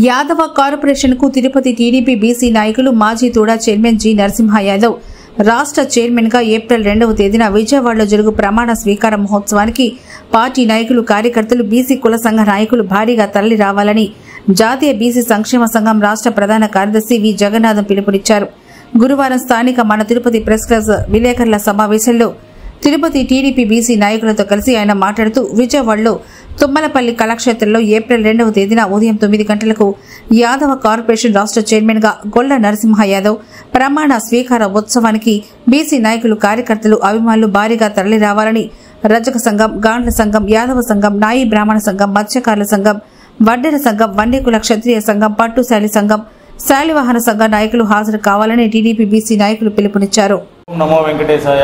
Yadava corporation కు Tirupati TDP BC నాయకులు మాజీ తూడా చైర్మన్ జి నరసింహ యాదవ్ రాష్ట్ర చైర్మన్ గా ఏప్రిల్ 2వ తేదీన విజయవాడలో జరుగు ప్రమాణ స్వీకార మహోత్సవానికి పార్టీ నాయకులు కార్యకర్తలు బీసీ కుల సంఘ నాయకులు భారీగా తరలి రావాలని జాతీయ బీసీ సంక్షేమ సంఘం రాష్ట్ర ప్రధాన కార్యదర్శి వి జగన్నాథం పిలుపునిచ్చారు. గురువారం స్థానిక మన తిరుపతి ప్రెస్ క్లబ్ విలేకరుల సమావేశంలో తిరుపతి టీడీపీ బీసీ నాయకులతో కలిసి ఆయన మాట్లాడుతూ విజయవాడలో తుమ్మలపల్లి కళాక్షేత్రంలో ఏప్రిల్ 2వ తేదీన ఉదయం 9 గంటలకు యాదవ కార్పొరేషన్ రాష్ట్ర చైర్మన్ గా గొల్ల నరసింహ యాదవ్ ప్రమాణ స్వీకార ఉత్సవానికి బీసీ నాయకులు కార్యకర్తలు అభిమానులు భారీగా తరలి రావాలని రజక సంఘం, గాండ్ల సంఘం, యాదవ సంఘం, నాయి బ్రాహ్మణ సంఘం, మత్స్యకారుల సంఘం, వడ్డెర సంఘం, వన్యకుల క్షత్రియ సంఘం, పట్టుశాలి సంఘం, శాలివాహన సంఘ నాయకులు హాజరు కావాలని టీడీపీ బీసీ నాయకులు పిలుపునిచ్చారు. నమో వెంకటేశాయ.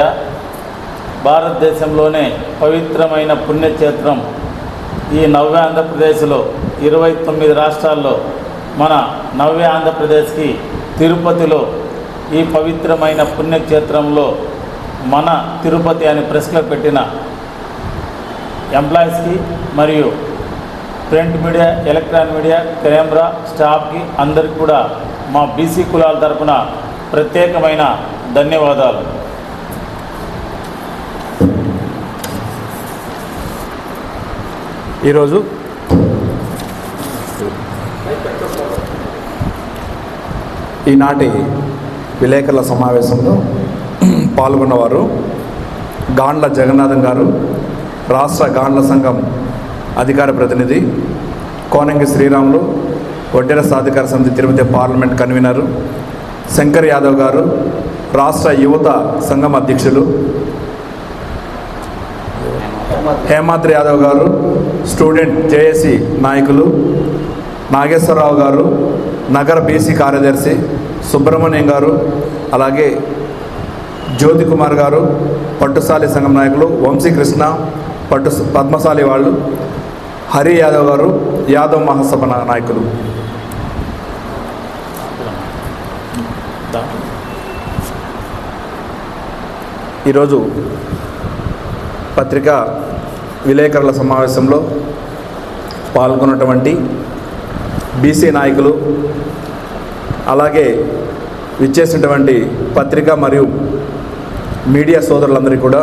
భారతదేశంలోనే పవిత్రమైన పుణ్యక్షేత్రం ఈ నవ్య ఆంధ్రప్రదేశ్లో 29 రాష్ట్రాల్లో మన నవ్య ఆంధ్రప్రదేశ్కి తిరుపతిలో ఈ పవిత్రమైన పుణ్యక్షేత్రంలో మన తిరుపతి అని ప్రెస్ క్లబ్ పెట్టిన ఎంప్లాయీస్కి మరియు print media, electronic media, camera స్టాఫ్కి అందరికీ కూడా మా బీసీ కులాల తరపున ప్రత్యేకమైన ధన్యవాదాలు. ఈరోజు ఈనాటి విలేకరుల సమావేశంలో పాల్గొన్నవారు గాండ్ల జగన్నాథం గారు, రాష్ట్ర గాండ్ల సంఘం అధికార ప్రతినిధి, కోనంగి శ్రీరాములు, వడ్డెర సాధికార సమితి తిరుపతి పార్లమెంట్ కన్వీనరు, శంకర్ యాదవ్ గారు, రాష్ట్ర యువత సంఘం అధ్యక్షులు, హేమాద్రి యాదవ్ గారు, స్టూడెంట్ జేఏసీ నాయకులు, నాగేశ్వరరావు గారు, నగర బీసీ కార్యదర్శి సుబ్రహ్మణ్యం గారు, అలాగే జ్యోతి కుమార్ గారు, పట్టుశాలి సంఘం నాయకులు వంశీకృష్ణ, పద్మశాలి వాళ్ళు, హరి యాదవ్ గారు, యాదవ్ మహాసభ నాయకులు. ఈరోజు పత్రికా విలేకరుల సమావేశంలో పాల్గొన్నటువంటి బీసీ నాయకులు, అలాగే విచ్చేసినటువంటి పత్రికా మరియు మీడియా సోదరులందరికీ కూడా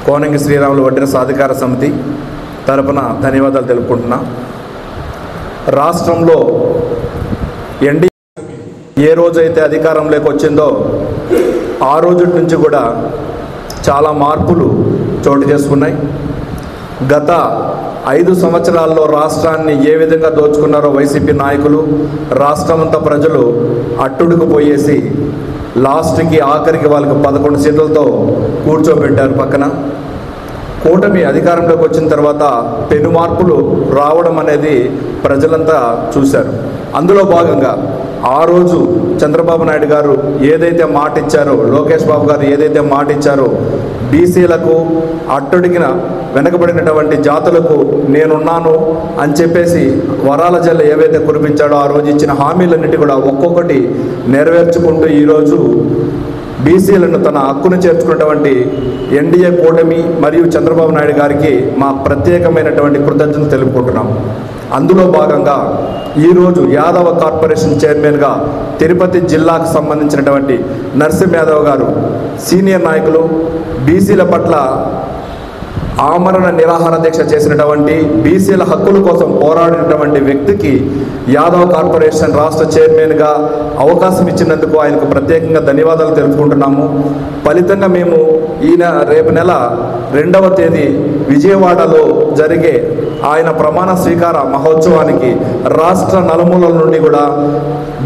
కోనంగి శ్రీరాములు వడ్డెర సాధికార సమితి తరపున ధన్యవాదాలు తెలుపుకుంటున్నా. రాష్ట్రంలో ఎన్డీఏ ఏ రోజైతే అధికారంలోకి వచ్చిందో ఆ రోజు నుంచి కూడా చాలా మార్పులు చోటు చేసుకున్నాయి. గత 5 సంవత్సరాల్లో రాష్ట్రాన్ని ఏ విధంగా దోచుకున్నారో వైసీపీ నాయకులు, రాష్ట్రమంతా ప్రజలు అట్టుడుకు పోయేసి లాస్ట్కి ఆఖరికి వాళ్ళకి 11 సీట్లతో కూర్చోబెట్టారు పక్కన. కూటమి అధికారంలోకి వచ్చిన తర్వాత పెను మార్పులు రావడం అనేది ప్రజలంతా చూశారు. అందులో భాగంగా ఆ రోజు చంద్రబాబు నాయుడు గారు ఏదైతే మాట ఇచ్చారో, లోకేష్ బాబు గారు ఏదైతే మాట ఇచ్చారో, బీసీలకు అట్టడిగిన వెనకబడినటువంటి జాతులకు నేనున్నాను అని చెప్పేసి వరాల జల్ల ఏవైతే కురిపించాడో ఆ రోజు ఇచ్చిన హామీలన్నిటి కూడా ఒక్కొక్కటి నెరవేర్చుకుంటూ ఈరోజు బీసీలను తన హక్కును చేర్చుకున్నటువంటి ఎన్డీఏ కూటమి మరియు చంద్రబాబు నాయుడు గారికి మా ప్రత్యేకమైనటువంటి కృతజ్ఞతలు తెలుపుకుంటున్నాం. అందులో భాగంగా ఈరోజు యాదవ కార్పొరేషన్ చైర్మన్గా తిరుపతి జిల్లాకు సంబంధించినటువంటి నరసింహ యాదవ్ గారు సీనియర్ నాయకులు, బీసీల పట్ల ఆమరణ నిరాహార దీక్ష చేసినటువంటి, బీసీల హక్కుల కోసం పోరాడినటువంటి వ్యక్తికి యాదవ్ కార్పొరేషన్ రాష్ట్ర చైర్మన్గా అవకాశం ఇచ్చినందుకు ఆయనకు ప్రత్యేకంగా ధన్యవాదాలు తెలుపుకుంటున్నాము. ఫలితంగా మేము రేపు నెల 2వ తేదీ విజయవాడలో జరిగే ఆయన ప్రమాణ స్వీకార మహోత్సవానికి రాష్ట్ర నలుమూలల నుండి కూడా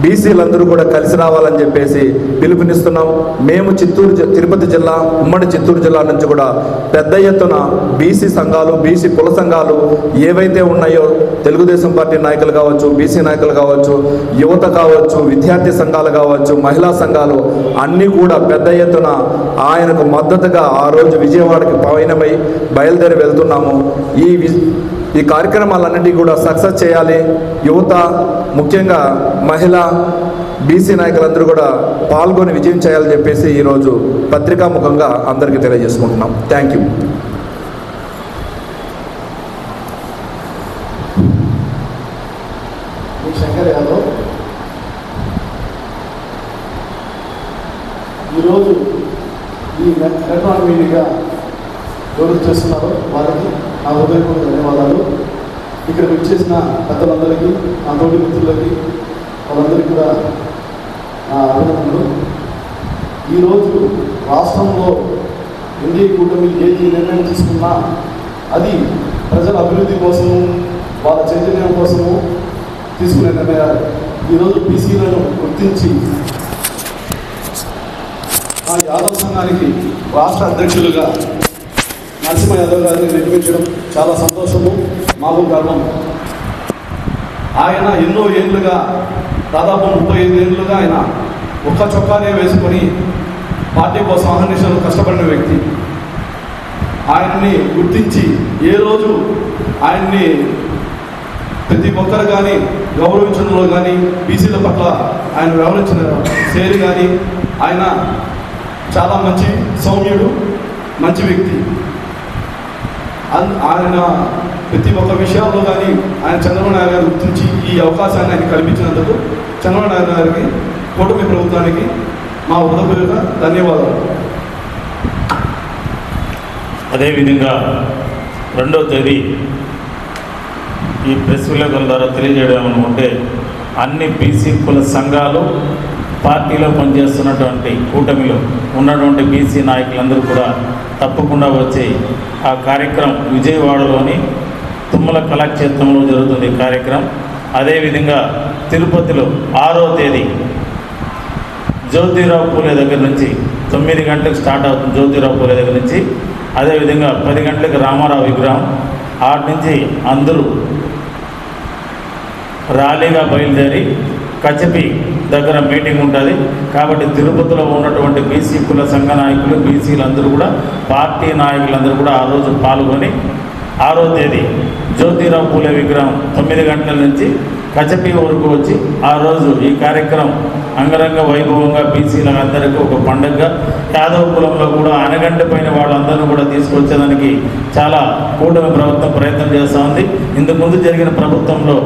బీసీలందరూ కూడా కలిసి రావాలని చెప్పేసి పిలుపునిస్తున్నాం. మేము తిరుపతి జిల్లా, ఉమ్మడి చిత్తూరు జిల్లా నుంచి కూడా పెద్ద ఎత్తున బీసీ సంఘాలు, బీసీ కుల సంఘాలు ఏవైతే ఉన్నాయో, తెలుగుదేశం పార్టీ నాయకులు కావచ్చు, బీసీ నాయకులు కావచ్చు, యువత కావచ్చు, విద్యార్థి సంఘాలు కావచ్చు, మహిళా సంఘాలు అన్నీ కూడా పెద్ద ఎత్తున ఆయనకు మద్దతుగా ఆ రోజు విజయవాడకి పయనమై బయలుదేరి వెళ్తున్నాము. ఈ కార్యక్రమాలన్నింటినీ కూడా సక్సెస్ చేయాలి. యువత, ముఖ్యంగా మహిళా బీసీ నాయకులందరూ కూడా పాల్గొని విజయం చేయాలని చెప్పేసి ఈరోజు పత్రికాముఖంగా అందరికీ తెలియజేసుకుంటున్నాం. Thank you. ఈ ఎలక్ట్రానిక్ మీడియా ఎవరు చేస్తున్నారో వారికి నా హృదయపూర్వక ధన్యవాదాలు. ఇక్కడ విచ్చేసిన పెద్దలందరికీ, నా తోటి మిత్రులకి, వాళ్ళందరికీ కూడా నా అభినందనలు. ఈరోజు రాష్ట్రంలో ఎన్డీఏ కూటమి ఏది నిర్ణయం తీసుకున్నా అది ప్రజల అభివృద్ధి కోసము, వాళ్ళ చైతన్యం కోసము తీసుకునే నిర్ణయాలు. ఈరోజు బీసీలను గుర్తించి ఆ యాదవ్ సంఘానికి రాష్ట్ర అధ్యక్షులుగా నరసింహ యాదవ్ గారిని నిర్మించడం చాలా సంతోషము, మాకు గర్వం. ఆయన ఎన్నో ఏళ్ళుగా, దాదాపు 35 ఏళ్ళుగా ఆయన ఒక్క చొక్కానే వేసుకొని పార్టీ కోసం అహర్నిశలు కష్టపడిన వ్యక్తి. ఆయన్ని గుర్తించి ఏ రోజు ఆయన్ని ప్రతి ఒక్కరు కానీ గౌరవించడంలో కానీ, బీసీల పట్ల ఆయన వ్యవహరించిన శైలి కానీ, ఆయన చాలా మంచి సౌమ్యుడు, మంచి వ్యక్తి. ఆయన ప్రతి ఒక్క విషయాల్లో కానీ ఆయన చంద్రబాబు నాయుడు గారు గుర్తించి ఈ అవకాశాన్ని ఆయన కల్పించినందుకు చంద్రబాబు నాయుడు గారికి, కూటమి ప్రభుత్వానికి మా హృదయపూర్వక ధన్యవాదాలు. అదేవిధంగా 2వ తేదీ ఈ ప్రెస్ విలేకరుల ద్వారా తెలియజేయడం అనుకుంటే, అన్ని బీసీ కుల సంఘాలు, పార్టీలో పనిచేస్తున్నటువంటి కూటమిలో ఉన్నటువంటి బీసీ నాయకులందరూ కూడా తప్పకుండా వచ్చి ఆ కార్యక్రమం విజయవాడలోని తుమ్మల కళాక్షేత్రంలో జరుగుతుంది ఈ కార్యక్రమం. అదేవిధంగా తిరుపతిలో 6వ తేదీ జ్యోతిరావు పూలే దగ్గర నుంచి 9 గంటలకు స్టార్ట్ అవుతుంది. జ్యోతిరావు పూలే దగ్గర నుంచి అదేవిధంగా 10 గంటలకు రామారావు విగ్రహం. ఆటి నుంచి అందరూ ర్యాలీగా బయలుదేరి కచపి దగ్గర మీటింగ్ ఉంటుంది. కాబట్టి తిరుపతిలో ఉన్నటువంటి బీసీ కుల సంఘ నాయకులు, బీసీలందరూ కూడా, పార్టీ నాయకులందరూ కూడా ఆ రోజు పాల్గొని 6వ తేదీ జ్యోతిరావు పూలే విగ్రహం 9 గంటల నుంచి కచపి వరకు వచ్చి ఆ రోజు ఈ కార్యక్రమం అంగరంగ వైభవంగా బీసీలందరికీ ఒక పండుగగా, యాదవ కులంలో కూడా అనగంటిపోయిన వాళ్ళందరూ కూడా తీసుకొచ్చేదానికి చాలా కూటమి ప్రభుత్వం ప్రయత్నం చేస్తూ ఉంది. ఇంతకుముందు జరిగిన ప్రభుత్వంలో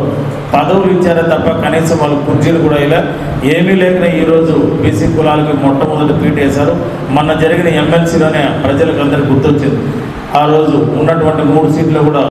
పదవులు ఇచ్చారే తప్ప కనీసం వాళ్ళు కుర్చీలు కూడా ఇలా ఏమీ లేకనే ఈరోజు బీసీ కులాలకి మొట్టమొదటి పీట వేశారు. మొన్న జరిగిన ఎమ్మెల్సీలోనే ప్రజలకు అందరికీ గుర్తొచ్చింది. ఆ రోజు ఉన్నటువంటి 3 సీట్లు కూడా